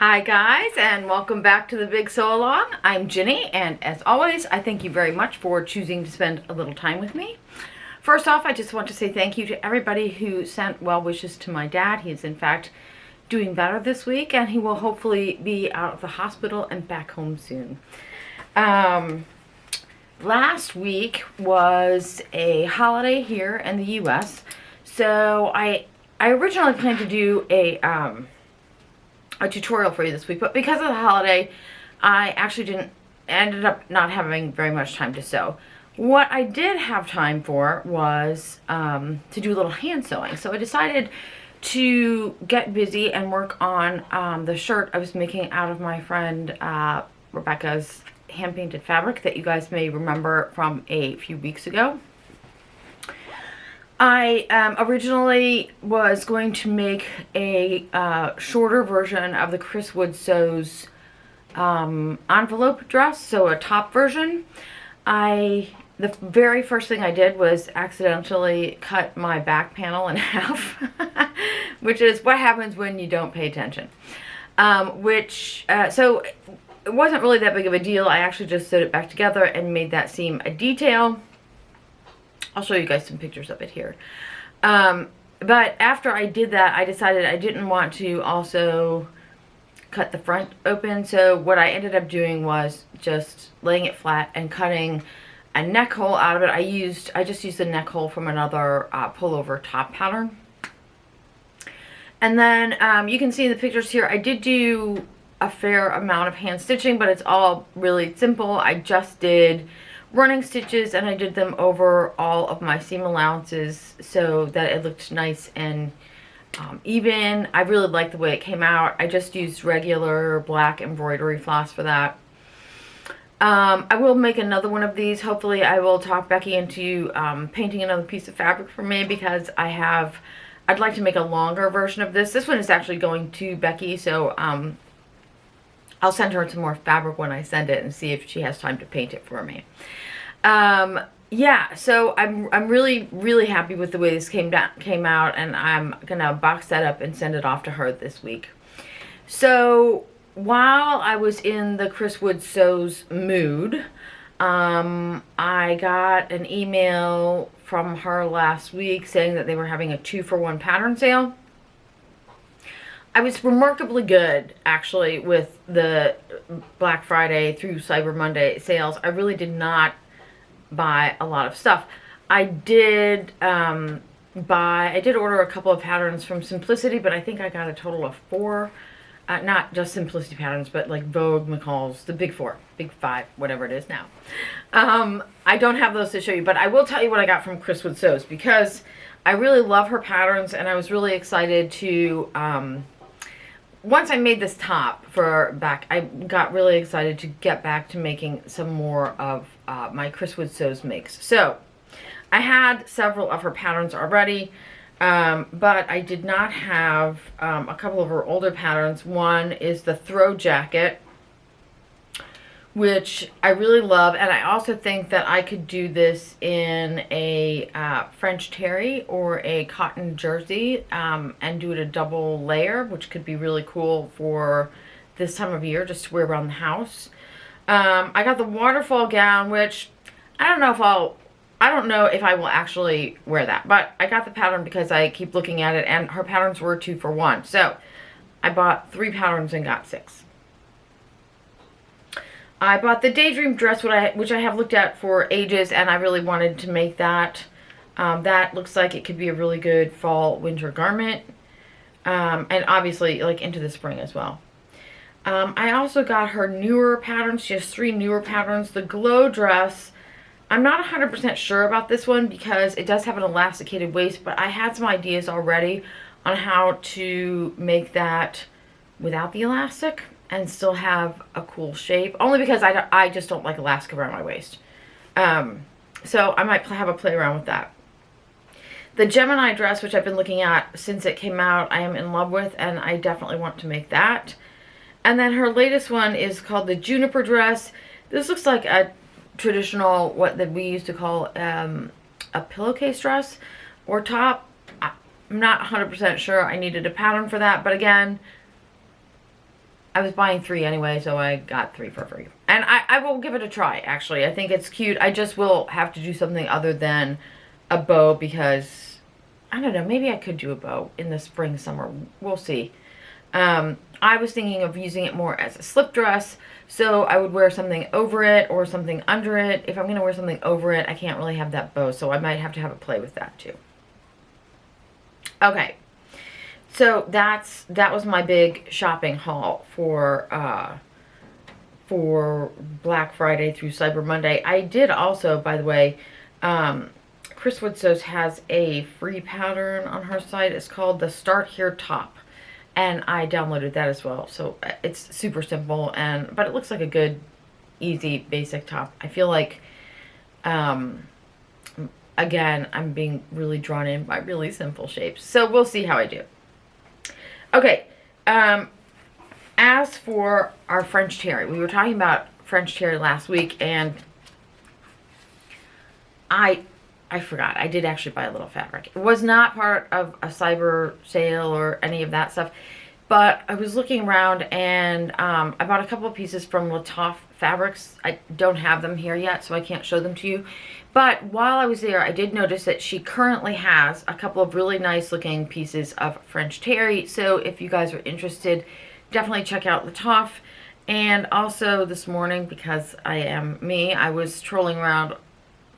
Hi guys, and welcome back to the Big Sew Along. I'm Ginny, and as always, I thank you very much for choosing to spend a little time with me. First off, I just want to say thank you to everybody who sent well wishes to my dad. He is in fact doing better this week, and he will hopefully be out of the hospital and back home soon. Last week was a holiday here in the U.S., so I originally planned to do a tutorial for you this week, but because of the holiday, I actually ended up not having very much time to sew. What I did have time for was to do a little hand sewing. So I decided to get busy and work on the shirt I was making out of my friend Rebecca's hand-painted fabric that you guys may remember from a few weeks ago. I originally was going to make a shorter version of the Cris Sews envelope dress, so a top version. The very first thing I did was accidentally cut my back panel in half, which is what happens when you don't pay attention. So it wasn't really that big of a deal. I actually just sewed it back together and made that seam a detail. I'll show you guys some pictures of it here. But after I did that, I decided I didn't want to also cut the front open. So what I ended up doing was just laying it flat and cutting a neck hole out of it. I just used the neck hole from another pullover top pattern. And then you can see in the pictures here, I did do a fair amount of hand stitching, but it's all really simple. I just did running stitches, and I did them over all of my seam allowances so that it looked nice and even. I really like the way it came out. I just used regular black embroidery floss for that. I will make another one of these. Hopefully I will talk Becky into painting another piece of fabric for me, because I'd like to make a longer version of this. This one is actually going to Becky, so I'll send her some more fabric when I send it and see if she has time to paint it for me. Yeah, so I'm really happy with the way this came out, and I'm gonna box that up and send it off to her this week. So while I was in the Cris Sews mood, I got an email from her last week saying that they were having a 2-for-1 pattern sale. I was remarkably good, actually, with the Black Friday through Cyber Monday sales. I really did not buy a lot of stuff. I did order a couple of patterns from Simplicity, but I think I got a total of 4. Not just Simplicity patterns, but like Vogue, McCall's, the big 4, big 5, whatever it is now. I don't have those to show you, but I will tell you what I got from Cris Sews, because I really love her patterns, and I was really excited to once I made this top for back, I got really excited to get back to making some more of my Cris Sews makes. So I had several of her patterns already, but I did not have a couple of her older patterns. One is the throw jacket, which I really love, and I also think that I could do this in a French terry or a cotton jersey and do it a double layer, which could be really cool for this time of year, just to wear around the house. I got the waterfall gown, which I don't know if I will actually wear that, but I got the pattern because I keep looking at it, and her patterns were 2-for-1. So I bought 3 patterns and got 6. I bought the Daydream dress, which I have looked at for ages, and I really wanted to make that. That looks like it could be a really good fall winter garment, and obviously like into the spring as well. I also got her newer patterns. She has 3 newer patterns. The glow dress, I'm not 100% sure about this one because it does have an elasticated waist, but I had some ideas already on how to make that without the elastic and still have a cool shape, only because I just don't like elastic around my waist. So I might have a play around with that. The Gemini dress, which I've been looking at since it came out, I am in love with, and I definitely want to make that. And then her latest one is called the Juniper dress. This looks like a traditional, what that we used to call a pillowcase dress or top. I'm not 100% sure I needed a pattern for that, but again, I was buying 3 anyway, so I got 3 for free. And I will give it a try, actually. I think it's cute. I just will have to do something other than a bow because, I don't know, maybe I could do a bow in the spring, summer. We'll see. I was thinking of using it more as a slip dress, so I would wear something over it or something under it. If I'm going to wear something over it, I can't really have that bow, so I might have to have a play with that too. Okay. So that was my big shopping haul for Black Friday through Cyber Monday. I did also, by the way, Cris has a free pattern on her site. It's called the Start Here Top, and I downloaded that as well. So it's super simple, but it looks like a good, easy, basic top. I feel like, again, I'm being really drawn in by really simple shapes. So we'll see how I do. Okay, as for our French terry, we were talking about French terry last week, and I forgot. I did actually buy a little fabric. It was not part of a cyber sale or any of that stuff, but I was looking around and I bought a couple of pieces from Latif Fabrics. I don't have them here yet, so I can't show them to you. But while I was there, I did notice that she currently has a couple of really nice looking pieces of French terry. So if you guys are interested, definitely check out Latif. And also this morning, because I am me, I was trolling around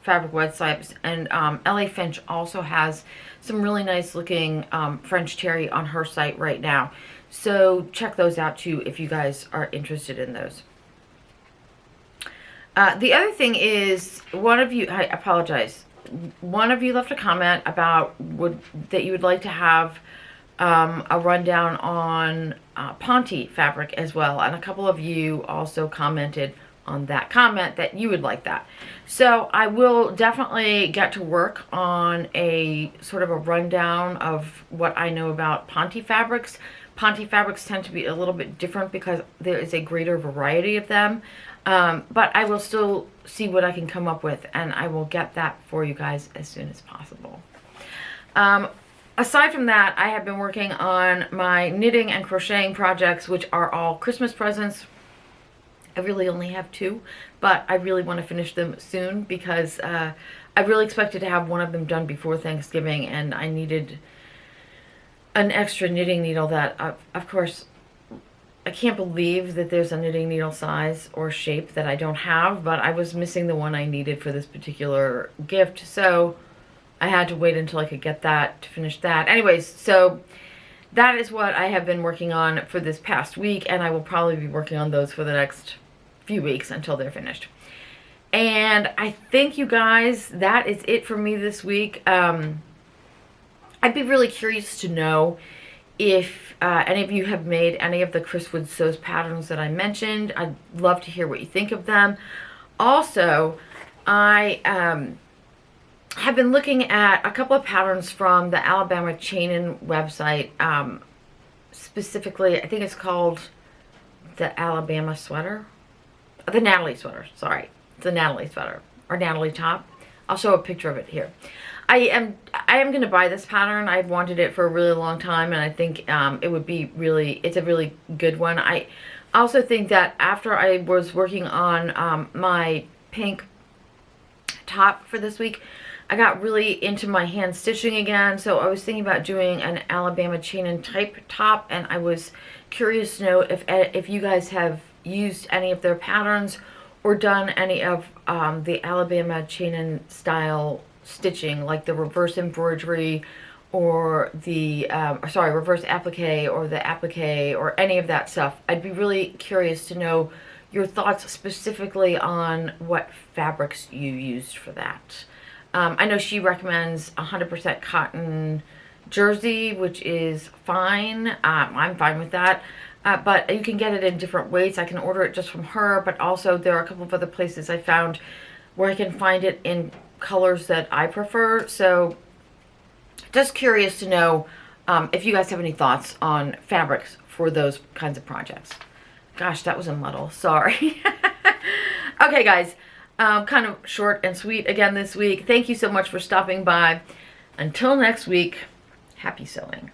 fabric websites, and LA Finch also has some really nice looking French terry on her site right now. So check those out too if you guys are interested in those. The other thing is, one of you, I apologize, one of you left a comment about that you would like to have a rundown on Ponte fabric as well, and a couple of you also commented on that comment that you would like that. So I will definitely get to work on a sort of a rundown of what I know about Ponte fabrics. Ponte fabrics tend to be a little bit different because there is a greater variety of them. But I will still see what I can come up with, and I will get that for you guys as soon as possible. Aside from that, I have been working on my knitting and crocheting projects, which are all Christmas presents. I really only have 2, but I really want to finish them soon because I really expected to have one of them done before Thanksgiving, and I needed an extra knitting needle that, of course, I can't believe that there's a knitting needle size or shape that I don't have, but I was missing the one I needed for this particular gift, so I had to wait until I could get that to finish that. Anyways, so that is what I have been working on for this past week, and I will probably be working on those for the next few weeks until they're finished. And I think, you guys, that is it for me this week. I'd be really curious to know if any of you have made any of the Cris Sews patterns that I mentioned. I'd love to hear what you think of them. Also, I have been looking at a couple of patterns from the Alabama Chain-In website. Specifically, I think it's called the Alabama sweater. The Natalie sweater, sorry. The Natalie sweater, or Natalie top. I'll show a picture of it here. I am going to buy this pattern. I've wanted it for a really long time, and I think it would be it's a really good one. I also think that after I was working on my pink top for this week, I got really into my hand stitching again, so I was thinking about doing an Alabama Chain-In type top, and I was curious to know if you guys have used any of their patterns or done any of the Alabama Chain-In style stitching, like the reverse embroidery or the reverse applique or the applique or any of that stuff. I'd be really curious to know your thoughts specifically on what fabrics you used for that. I know she recommends 100% cotton jersey, which is fine. I'm fine with that. But you can get it in different weights. I can order it just from her, but also there are a couple of other places I found where I can find it in colors that I prefer. So just curious to know if you guys have any thoughts on fabrics for those kinds of projects. Gosh, that was a muddle. Sorry. Okay, guys. Kind of short and sweet again this week. Thank you so much for stopping by. Until next week, happy sewing.